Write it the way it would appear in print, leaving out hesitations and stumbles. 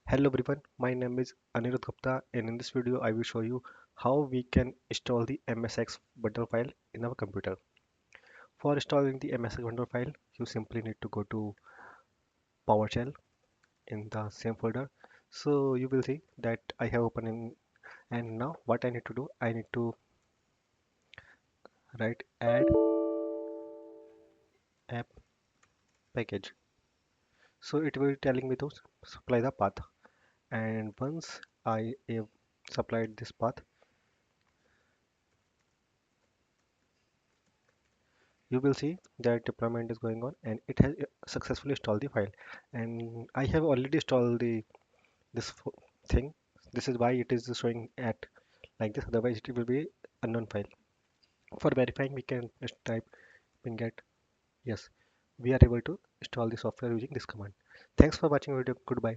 Hello everyone, my name is Anirudh Gupta and in this video I will show you how we can install the MSIXBundle file in our computer. For installing the MSIXBundle file, you simply need to go to PowerShell in the same folder. So you will see that I have opened in, and now what I need to do, I need to write add app package. So it will be telling me to supply the path, and once I have supplied this path, you will see that deployment is going on and it has successfully installed the file, and I have already installed the this thing. This is why it is showing at like this, otherwise it will be unknown file. For verifying we can just type ping get yes, we are able to install the software using this command. Thanks for watching video. Goodbye.